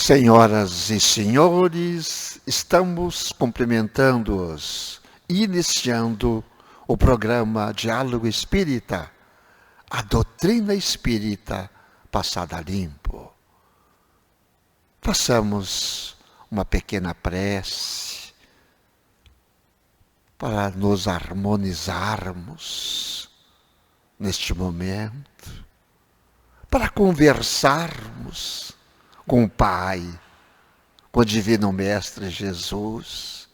Senhoras e senhores, estamos cumprimentando-os e iniciando o programa Diálogo Espírita, a doutrina espírita passada a limpo. Façamos uma pequena prece para nos harmonizarmos neste momento, para conversarmos com o Pai, com o Divino Mestre Jesus.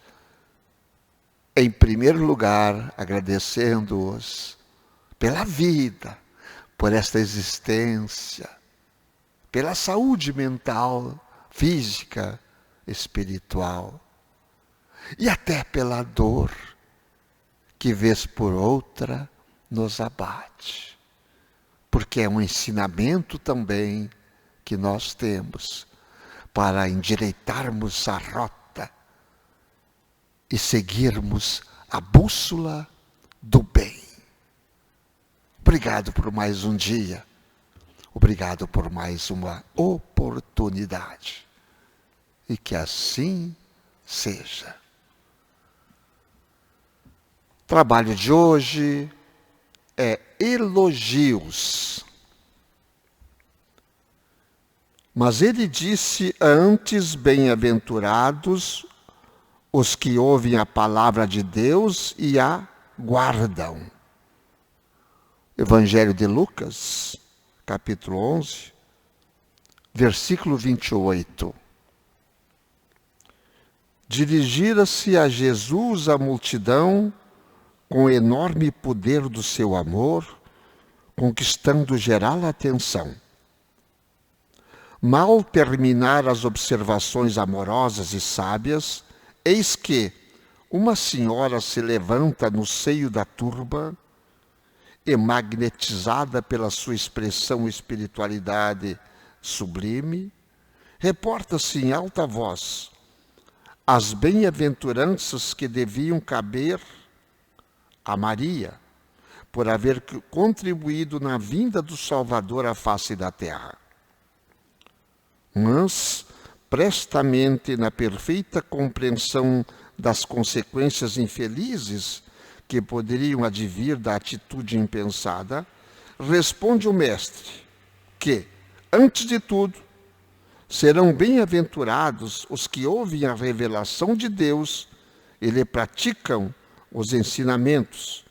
Em primeiro lugar, agradecendo-os pela vida, por esta existência, pela saúde mental, física, espiritual, e até pela dor que, vez por outra, nos abate. Porque é um ensinamento também que nós temos para endireitarmos a rota e seguirmos a bússola do bem. Obrigado por mais um dia. Obrigado por mais uma oportunidade. E que assim seja. O trabalho de hoje é elogios. Mas ele disse antes: bem-aventurados os que ouvem a palavra de Deus e a guardam. Evangelho de Lucas, capítulo 11, versículo 28. Dirigir-se a Jesus a multidão com o enorme poder do seu amor, conquistando geral atenção. Mal terminar as observações amorosas e sábias, eis que uma senhora se levanta no seio da turba e, magnetizada pela sua expressão e espiritualidade sublime, reporta-se em alta voz as bem-aventuranças que deviam caber a Maria, por haver contribuído na vinda do Salvador à face da terra. Mas, prestamente, na perfeita compreensão das consequências infelizes que poderiam advir da atitude impensada, responde o Mestre que, antes de tudo, serão bem-aventurados os que ouvem a revelação de Deus e lhe praticam os ensinamentos,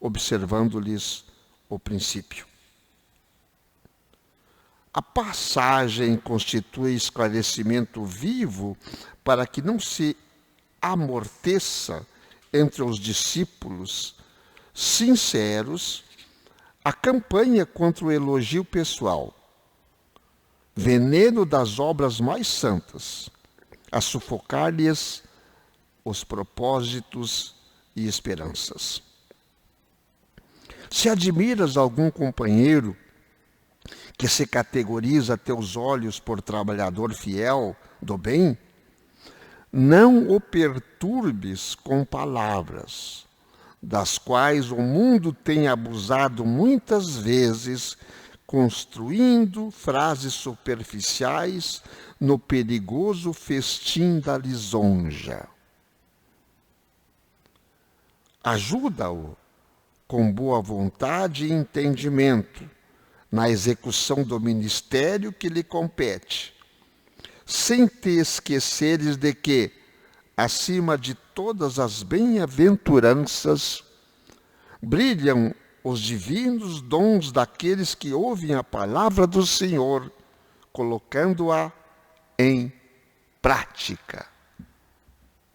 observando-lhes o princípio. A passagem constitui esclarecimento vivo para que não se amorteça entre os discípulos sinceros a campanha contra o elogio pessoal, veneno das obras mais santas, a sufocar-lhes os propósitos e esperanças. Se admiras algum companheiro que se categoriza a teus olhos por trabalhador fiel do bem, não o perturbes com palavras, das quais o mundo tem abusado muitas vezes, construindo frases superficiais no perigoso festim da lisonja. Ajuda-o com boa vontade e entendimento na execução do ministério que lhe compete, sem te esqueceres de que, acima de todas as bem-aventuranças, brilham os divinos dons daqueles que ouvem a palavra do Senhor, colocando-a em prática.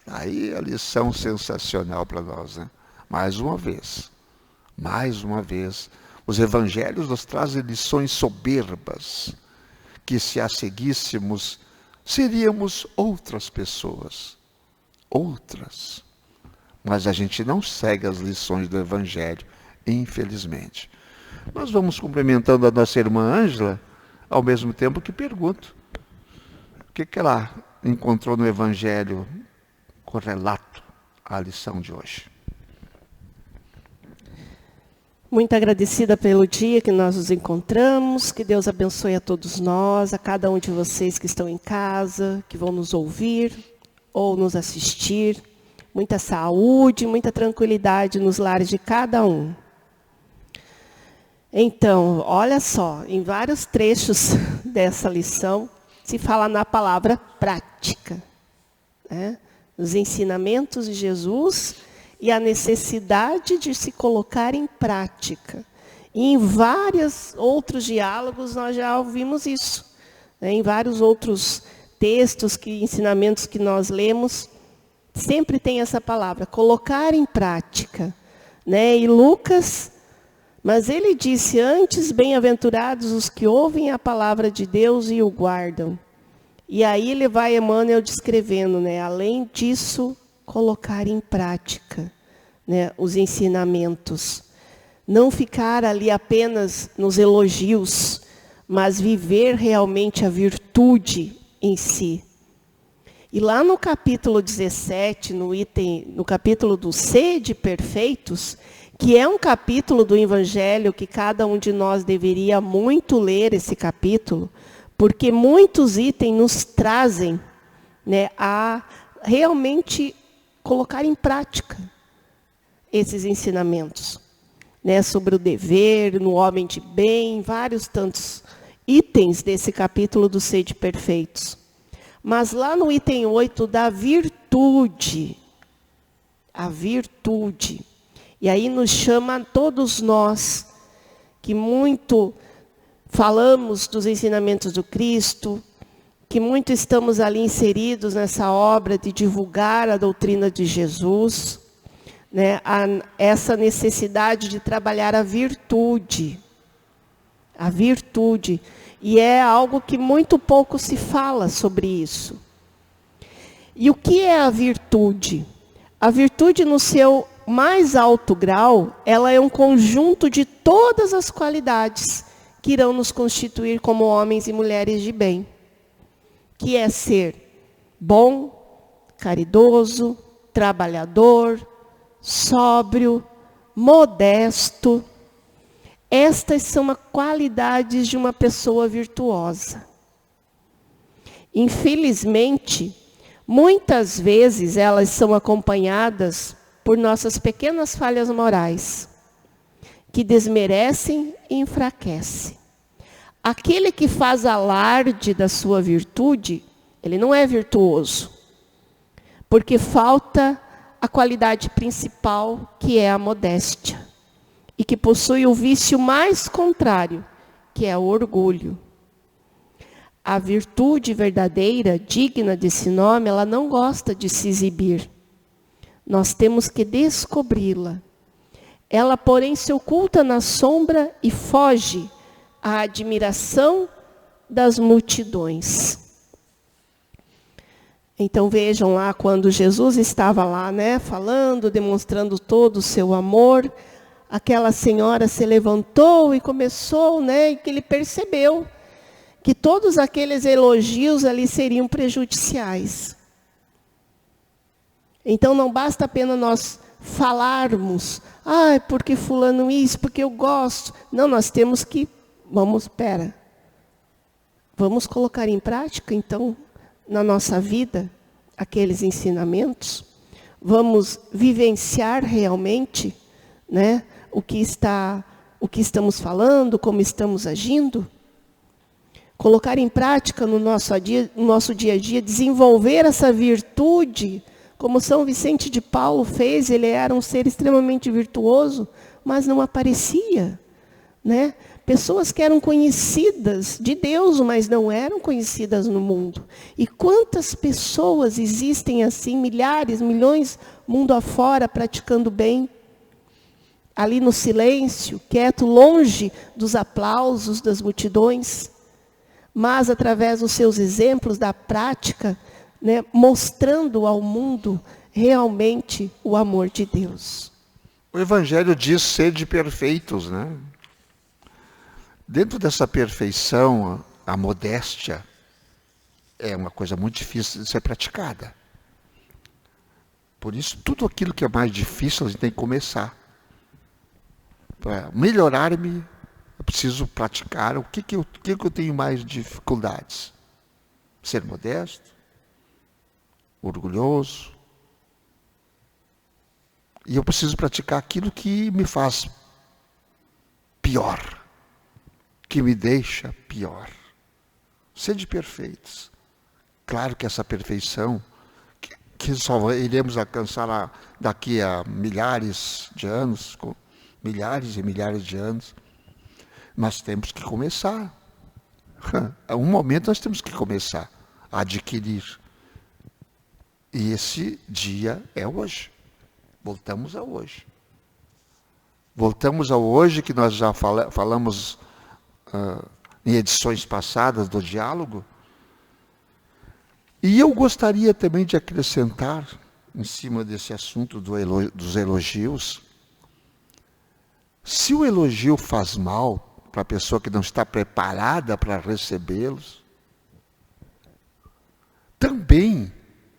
Aí a lição sensacional para nós, né? Mais uma vez, os evangelhos nos trazem lições soberbas, que se as seguíssemos, seríamos outras pessoas. Outras. Mas a gente não segue as lições do evangelho, infelizmente. Nós vamos cumprimentando a nossa irmã Ângela, ao mesmo tempo que pergunto o que ela encontrou no evangelho correlato à lição de hoje. Muito agradecida pelo dia que nós nos encontramos. Que Deus abençoe a todos nós, a cada um de vocês que estão em casa, que vão nos ouvir ou nos assistir. Muita saúde, muita tranquilidade nos lares de cada um. Então, olha só, em vários trechos dessa lição, se fala na palavra prática, né? Os ensinamentos de Jesus e a necessidade de se colocar em prática. E em vários outros diálogos nós já ouvimos isso, né? Em vários outros textos, ensinamentos que nós lemos, sempre tem essa palavra, colocar em prática, né? E Lucas, mas ele disse antes, bem-aventurados os que ouvem a palavra de Deus e o guardam. E aí ele vai, Emmanuel, descrevendo, né? Além disso, colocar em prática, né, os ensinamentos. Não ficar ali apenas nos elogios, mas viver realmente a virtude em si. E lá no capítulo 17, no capítulo do Sede Perfeitos, que é um capítulo do Evangelho que cada um de nós deveria muito ler esse capítulo, porque muitos itens nos trazem, né, a realmente colocar em prática esses ensinamentos, né, sobre o dever, no homem de bem, vários tantos itens desse capítulo do Sede Perfeitos. Mas lá no item 8 da virtude, a virtude, e aí nos chama a todos nós, que muito falamos dos ensinamentos do Cristo, que muito estamos ali inseridos nessa obra de divulgar a doutrina de Jesus, né? Essa necessidade de trabalhar a virtude. A virtude. E é algo que muito pouco se fala sobre isso. E o que é a virtude? A virtude, no seu mais alto grau, ela é um conjunto de todas as qualidades que irão nos constituir como homens e mulheres de bem. Que é ser bom, caridoso, trabalhador, sóbrio, modesto. Estas são as qualidades de uma pessoa virtuosa. Infelizmente, muitas vezes elas são acompanhadas por nossas pequenas falhas morais, que desmerecem e enfraquecem. Aquele que faz alarde da sua virtude, ele não é virtuoso, porque falta a qualidade principal, que é a modéstia, e que possui o vício mais contrário, que é o orgulho. A virtude verdadeira, digna desse nome, ela não gosta de se exibir. Nós temos que descobri-la. Ela, porém, se oculta na sombra e foge à admiração das multidões. Então vejam lá, quando Jesus estava lá, né, falando, demonstrando todo o seu amor, aquela senhora se levantou e começou, né, e que ele percebeu que todos aqueles elogios ali seriam prejudiciais. Então não basta apenas nós falarmos, porque fulano isso, porque eu gosto. Não, nós temos que, vamos colocar em prática, então, na nossa vida, aqueles ensinamentos. Vamos vivenciar realmente, né, o que estamos falando, como estamos agindo. Colocar em prática no nosso dia a dia, desenvolver essa virtude, como São Vicente de Paulo fez. Ele era um ser extremamente virtuoso, mas não aparecia, né? Pessoas que eram conhecidas de Deus, mas não eram conhecidas no mundo. E quantas pessoas existem assim, milhares, milhões, mundo afora, praticando bem, ali no silêncio, quieto, longe dos aplausos das multidões, mas através dos seus exemplos, da prática, né, mostrando ao mundo realmente o amor de Deus. O Evangelho diz sede perfeitos, né? Dentro dessa perfeição, a modéstia é uma coisa muito difícil de ser praticada. Por isso, tudo aquilo que é mais difícil, a gente tem que começar. para melhorar-me, eu preciso praticar. O que eu tenho mais dificuldades? Ser modesto, orgulhoso. E eu preciso praticar aquilo que me faz pior, que me deixa pior. Sede perfeitos. Claro que essa perfeição, que só iremos alcançar daqui a milhares de anos, milhares e milhares de anos, mas temos que começar. A um momento nós temos que começar a adquirir. E esse dia é hoje. Voltamos a hoje. Voltamos ao hoje que nós já falamos em edições passadas do diálogo. E eu gostaria também de acrescentar, em cima desse assunto dos elogios, se o elogio faz mal para a pessoa que não está preparada para recebê-los, também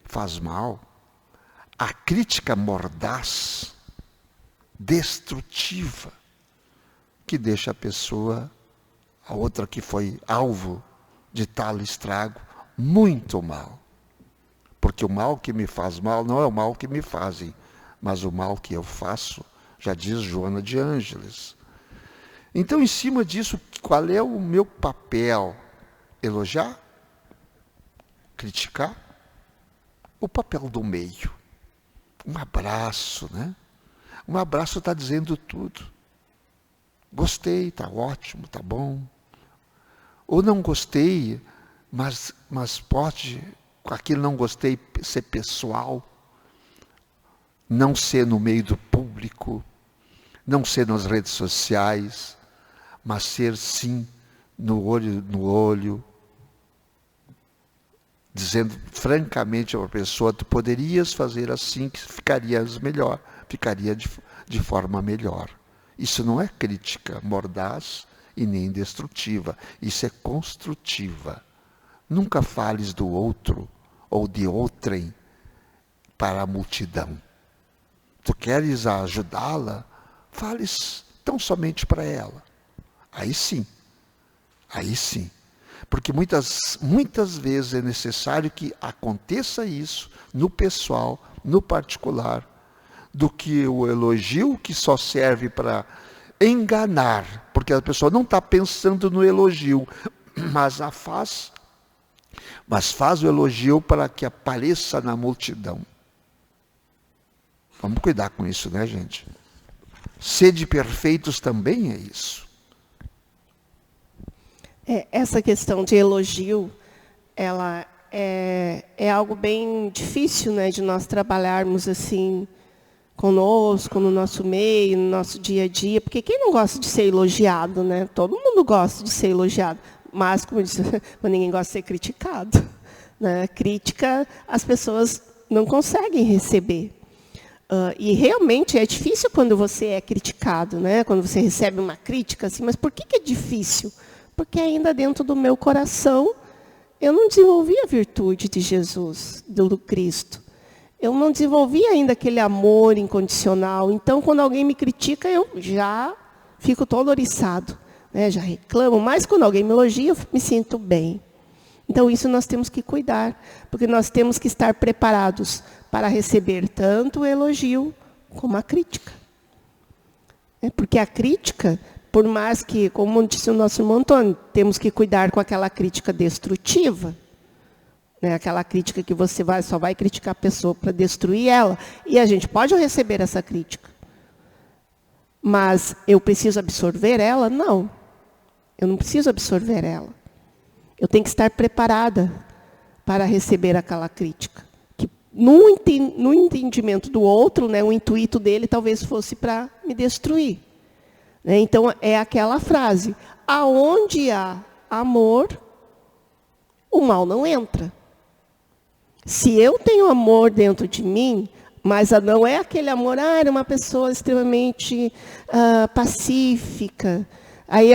faz mal a crítica mordaz, destrutiva, que deixa a pessoa, a outra que foi alvo de tal estrago, muito mal. Porque o mal que me faz mal não é o mal que me fazem, mas o mal que eu faço, já diz Joana de Ângeles. Então, em cima disso, qual é o meu papel? Elogiar? Criticar? O papel do meio. Um abraço, né? Um abraço está dizendo tudo. Gostei, está ótimo, está bom. Ou não gostei, mas pode, com aquilo não gostei, ser pessoal. Não ser no meio do público. Não ser nas redes sociais. Mas ser, sim, no olho no olho. Dizendo francamente para a pessoa, tu poderias fazer assim que ficarias melhor. Ficaria de forma melhor. Isso não é crítica mordaz e nem destrutiva. Isso é construtiva. Nunca fales do outro ou de outrem para a multidão. Tu queres ajudá-la? Fales tão somente para ela. Aí sim. Aí sim. Porque muitas vezes é necessário que aconteça isso no pessoal, no particular, do que o elogio que só serve para enganar, porque a pessoa não está pensando no elogio, mas faz o elogio para que apareça na multidão. Vamos cuidar com isso, né, gente? Sede perfeitos também é isso. Essa questão de elogio, ela é algo bem difícil, né, de nós trabalharmos assim conosco, no nosso meio, no nosso dia a dia, porque quem não gosta de ser elogiado, né? Todo mundo gosta de ser elogiado, mas, como eu disse, ninguém gosta de ser criticado, né? Crítica, as pessoas não conseguem receber. E realmente é difícil quando você é criticado, né? Quando você recebe uma crítica, assim, mas por que é difícil? Porque ainda dentro do meu coração, eu não desenvolvi a virtude de Jesus, do Cristo. Eu não desenvolvi ainda aquele amor incondicional. Então, quando alguém me critica, eu já fico todo oriçado, né? Já reclamo. Mas quando alguém me elogia, eu me sinto bem. Então, isso nós temos que cuidar. Porque nós temos que estar preparados para receber tanto o elogio como a crítica. Porque a crítica, por mais que, como disse o nosso irmão Antônio, temos que cuidar com aquela crítica destrutiva. Aquela crítica que você só vai criticar a pessoa para destruir ela. E a gente pode receber essa crítica. Mas eu preciso absorver ela? Não. Eu não preciso absorver ela. Eu tenho que estar preparada para receber aquela crítica. Que no entendimento do outro, né, o intuito dele talvez fosse para me destruir. Então, é aquela frase: aonde há amor, o mal não entra. Se eu tenho amor dentro de mim, mas não é aquele amor, era uma pessoa extremamente pacífica, aí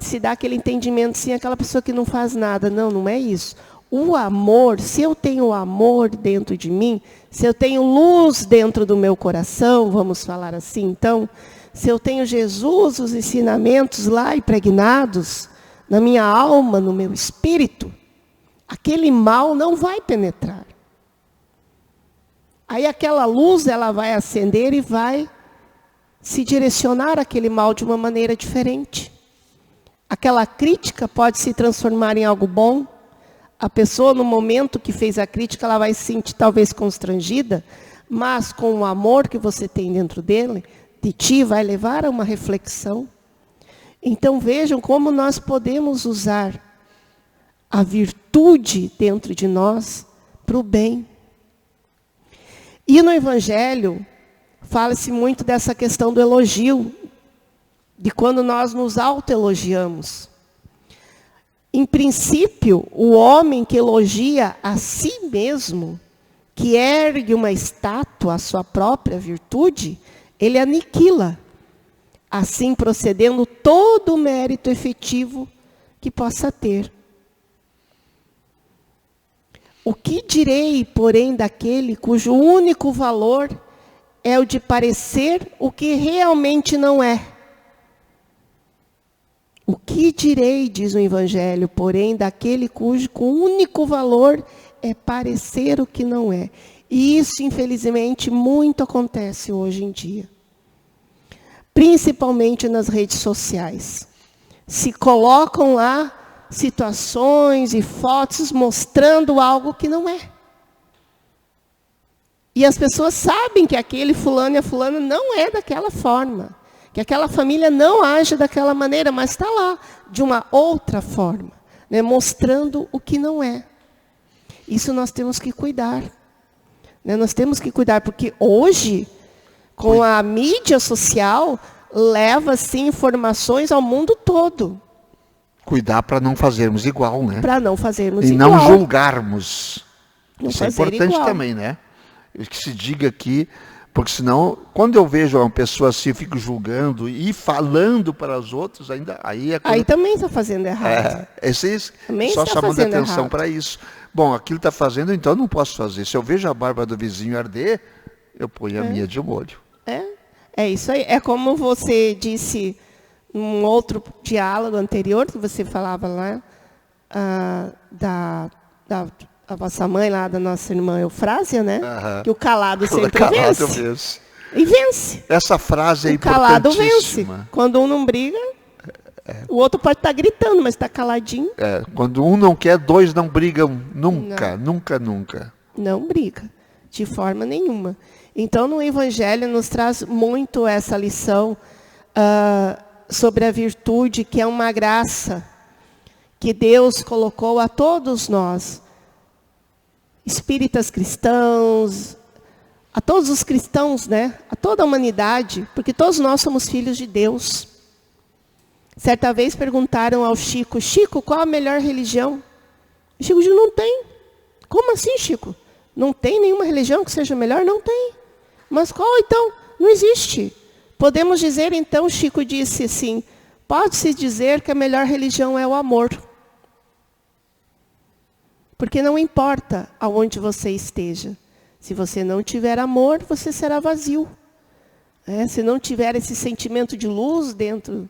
se dá aquele entendimento, sim, aquela pessoa que não faz nada. Não, não é isso. O amor, se eu tenho amor dentro de mim, se eu tenho luz dentro do meu coração, vamos falar assim, então, se eu tenho Jesus, os ensinamentos lá impregnados na minha alma, no meu espírito, aquele mal não vai penetrar. Aí aquela luz, ela vai acender e vai se direcionar àquele mal de uma maneira diferente. Aquela crítica pode se transformar em algo bom. A pessoa, no momento que fez a crítica, ela vai se sentir talvez constrangida, mas com o amor que você tem dentro dele, de ti, vai levar a uma reflexão. Então vejam como nós podemos usar a virtude dentro de nós para o bem. E no Evangelho, fala-se muito dessa questão do elogio, de quando nós nos autoelogiamos. Em princípio, o homem que elogia a si mesmo, que ergue uma estátua à sua própria virtude, ele aniquila, assim procedendo todo o mérito efetivo que possa ter. O que direi, porém, daquele cujo único valor é o de parecer o que realmente não é? O que direi, diz o Evangelho, porém, daquele cujo único valor é parecer o que não é? E isso, infelizmente, muito acontece hoje em dia. Principalmente nas redes sociais. Se colocam lá situações e fotos mostrando algo que não é. E as pessoas sabem que aquele fulano e a fulana não é daquela forma. Que aquela família não age daquela maneira, mas está lá, de uma outra forma. Né, mostrando o que não é. Isso nós temos que cuidar. Né, nós temos que cuidar, porque hoje, com a mídia social, leva-se informações ao mundo todo. Cuidar para não fazermos igual, né? Para não fazermos e igual. E não julgarmos. Não Isso é importante igual. também, né? Que se diga aqui, porque senão, quando eu vejo uma pessoa assim, eu fico julgando e falando para os outros, ainda aí é quando... Aí também está fazendo errado. Só chamando atenção para isso. Bom, aquilo está fazendo, então eu não posso fazer. Se eu vejo a barba do vizinho arder, eu ponho a minha de molho. É isso aí. É como você disse num outro diálogo anterior, que você falava lá, da vossa mãe, lá da nossa irmã Eufrásia, né? Que o calado sempre vence. E vence. Essa frase é importantíssima. O calado vence. Quando um não briga, o outro pode estar gritando, mas está caladinho. Quando um não quer, dois não brigam nunca, nunca. Não briga, de forma nenhuma. Então, no Evangelho, nos traz muito essa lição sobre a virtude, que é uma graça que Deus colocou a todos nós, espíritas cristãos, a todos os cristãos, né? A toda a humanidade, porque todos nós somos filhos de Deus. Certa vez perguntaram ao Chico, Chico, qual a melhor religião? O Chico disse, não tem. Como assim, Chico? Não tem nenhuma religião que seja melhor? Não tem. Mas qual então? Não existe. Podemos dizer então, Chico disse assim, pode-se dizer que a melhor religião é o amor. Porque não importa aonde você esteja. Se você não tiver amor, você será vazio. Se não tiver esse sentimento de luz dentro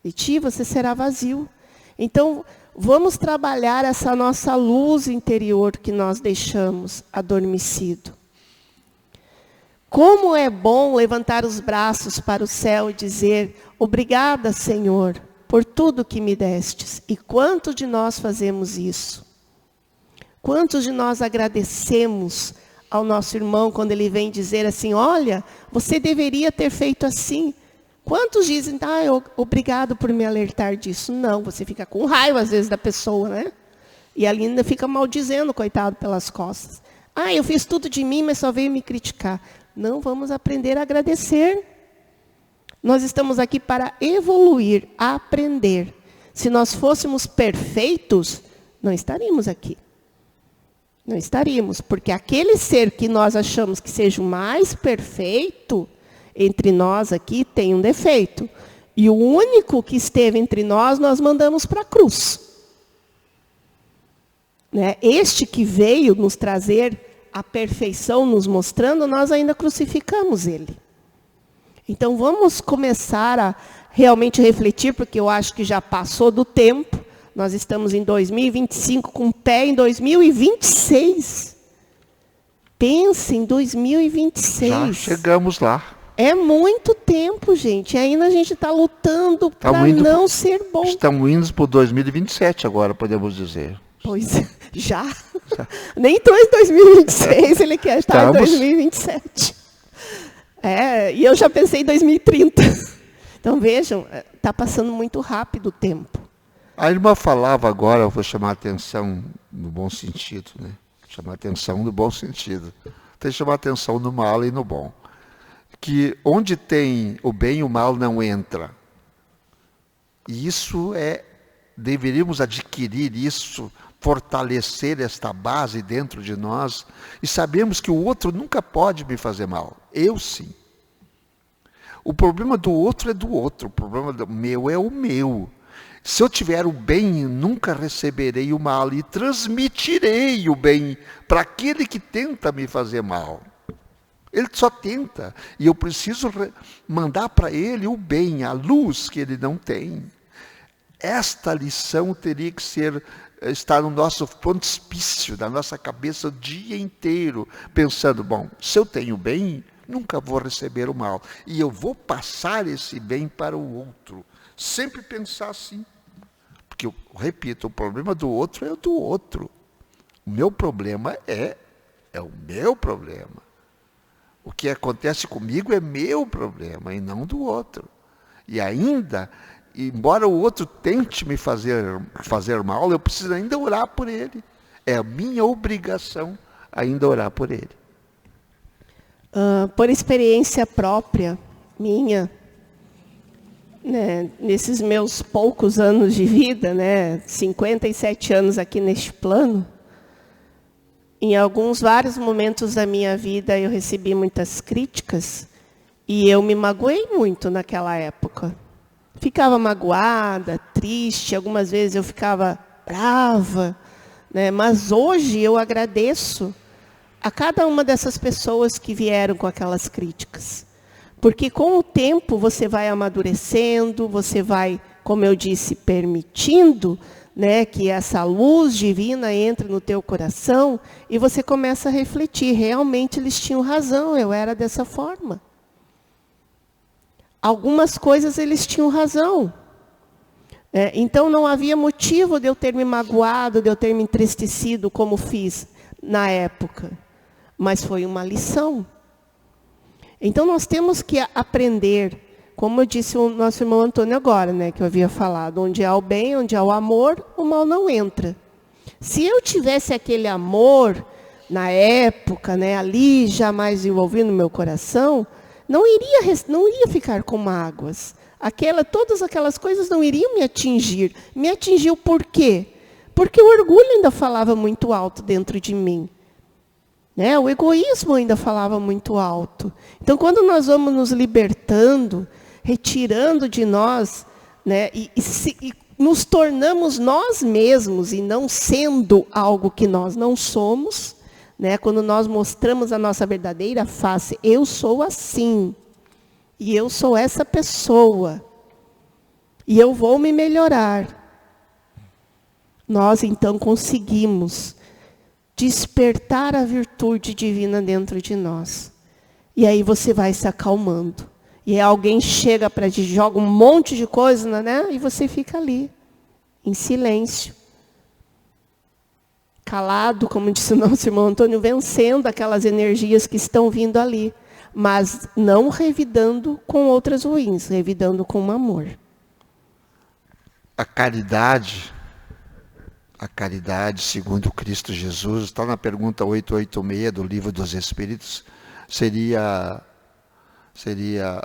de ti, você será vazio. Então, vamos trabalhar essa nossa luz interior que nós deixamos adormecido. Como é bom levantar os braços para o céu e dizer, obrigada, Senhor, por tudo que me destes. E quantos de nós fazemos isso? Quantos de nós agradecemos ao nosso irmão quando ele vem dizer assim, olha, você deveria ter feito assim. Quantos dizem, obrigado por me alertar disso? Não, você fica com raiva às vezes da pessoa, né? E ali ainda fica maldizendo, coitado, pelas costas. Eu fiz tudo de mim, mas só veio me criticar. Não, vamos aprender a agradecer. Nós estamos aqui para evoluir, aprender. Se nós fôssemos perfeitos, não estaríamos aqui. Não estaríamos, porque aquele ser que nós achamos que seja o mais perfeito entre nós aqui tem um defeito. E o único que esteve entre nós mandamos para a cruz. Né? Este que veio nos trazer a perfeição, nos mostrando, nós ainda crucificamos ele. Então vamos começar a realmente refletir, porque eu acho que já passou do tempo. Nós estamos em 2025 com o pé em 2026. Pense em 2026. Já chegamos lá. É muito tempo, gente. Ainda a gente está lutando para não ser bom. Estamos indo para o 2027 agora, podemos dizer. Pois é, já. Nem estou em 2026, ele quer estar em 2027. E eu já pensei em 2030. Então vejam, está passando muito rápido o tempo. A irmã falava agora, eu vou chamar a atenção no bom sentido, né? Chamar a atenção no bom sentido. Tem que chamar a atenção no mal e no bom. Que onde tem o bem, o mal não entra. E isso deveríamos adquirir isso, fortalecer esta base dentro de nós, e sabemos que o outro nunca pode me fazer mal. Eu sim. O problema do outro é do outro, o problema do meu é o meu. Se eu tiver o bem, nunca receberei o mal e transmitirei o bem para aquele que tenta me fazer mal. Ele só tenta, e eu preciso mandar para ele o bem, a luz que ele não tem. Esta lição teria que estar no nosso frontispício, na nossa cabeça o dia inteiro, pensando, bom, se eu tenho bem, nunca vou receber o mal, e eu vou passar esse bem para o outro. Sempre pensar assim, porque eu repito, o problema do outro é o do outro. O meu problema é o meu problema. O que acontece comigo é meu problema e não do outro. E ainda, embora o outro tente me fazer mal, eu preciso ainda orar por ele. É a minha obrigação ainda orar por ele. Por experiência própria, minha, né, nesses meus poucos anos de vida, né, 57 anos aqui neste plano, em vários momentos da minha vida eu recebi muitas críticas e eu me magoei muito naquela época. Ficava magoada, triste, algumas vezes eu ficava brava, né? Mas hoje eu agradeço a cada uma dessas pessoas que vieram com aquelas críticas. Porque com o tempo você vai amadurecendo, você vai, como eu disse, permitindo, né, que essa luz divina entre no teu coração e você começa a refletir. Realmente eles tinham razão, eu era dessa forma. Algumas coisas eles tinham razão. Então não havia motivo de eu ter me magoado, de eu ter me entristecido como fiz na época. Mas foi uma lição. Então nós temos que aprender. Como eu disse o nosso irmão Antônio agora, né, que eu havia falado, onde há o bem, onde há o amor, o mal não entra. Se eu tivesse aquele amor na época, né, ali já mais envolvido no meu coração, não iria ficar com mágoas. Todas aquelas coisas não iriam me atingir. Me atingiu por quê? Porque o orgulho ainda falava muito alto dentro de mim. Né? O egoísmo ainda falava muito alto. Então, quando nós vamos nos libertando, retirando de nós, né, e nos tornamos nós mesmos e não sendo algo que nós não somos, né, quando nós mostramos a nossa verdadeira face, eu sou assim, e eu sou essa pessoa, e eu vou me melhorar. Nós então conseguimos despertar a virtude divina dentro de nós. E aí você vai se acalmando. E aí alguém chega para te joga um monte de coisa, né? E você fica ali, em silêncio. Calado, como disse o nosso irmão Antônio, vencendo aquelas energias que estão vindo ali. Mas não revidando com outras ruins, revidando com amor. A caridade, segundo Cristo Jesus, está na pergunta 886 do Livro dos Espíritos, seria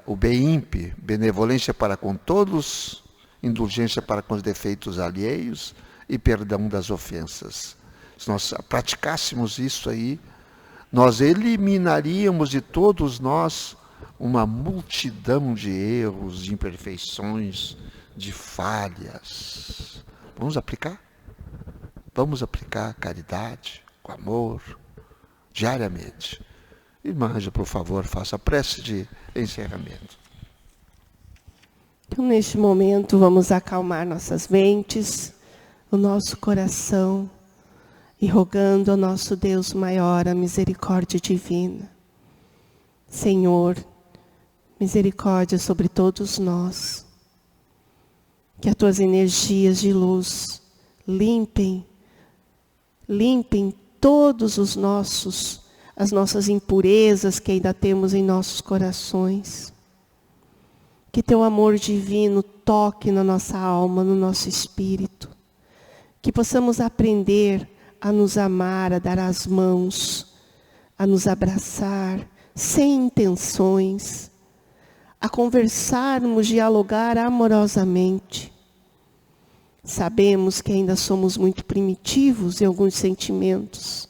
o BEIMP, benevolência para com todos, indulgência para com os defeitos alheios e perdão das ofensas. Se nós praticássemos isso aí, nós eliminaríamos de todos nós uma multidão de erros, de imperfeições, de falhas. Vamos aplicar? Vamos aplicar a caridade, o amor, diariamente. Irmã Ângela, por favor, faça a prece de encerramento. Então, neste momento, vamos acalmar nossas mentes, o nosso coração, e rogando ao nosso Deus maior a misericórdia divina. Senhor, misericórdia sobre todos nós. Que as tuas energias de luz limpem todos as nossas impurezas que ainda temos em nossos corações. Que teu amor divino toque na nossa alma, no nosso espírito. Que possamos aprender a nos amar, a dar as mãos, a nos abraçar, sem intenções, a conversarmos, dialogar amorosamente. Sabemos que ainda somos muito primitivos em alguns sentimentos,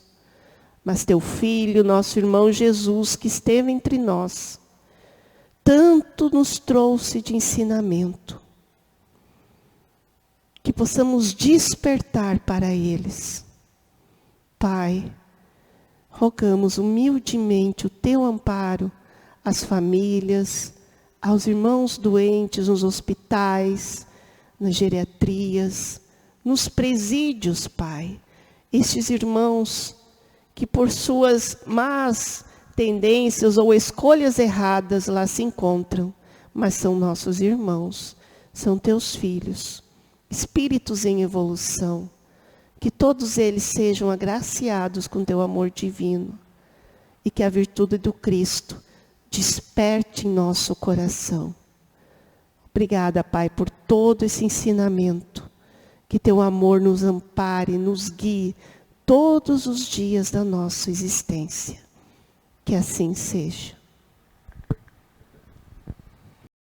mas teu Filho, nosso irmão Jesus, que esteve entre nós, tanto nos trouxe de ensinamento, que possamos despertar para eles. Pai, rogamos humildemente o teu amparo às famílias, aos irmãos doentes nos hospitais, nas geriatrias, nos presídios, Pai. Estes irmãos que por suas más tendências ou escolhas erradas lá se encontram, mas são nossos irmãos, são teus filhos, espíritos em evolução. Que todos eles sejam agraciados com teu amor divino e que a virtude do Cristo desperte em nosso coração. Obrigada, Pai, por todo esse ensinamento. Que teu amor nos ampare, nos guie todos os dias da nossa existência. Que assim seja.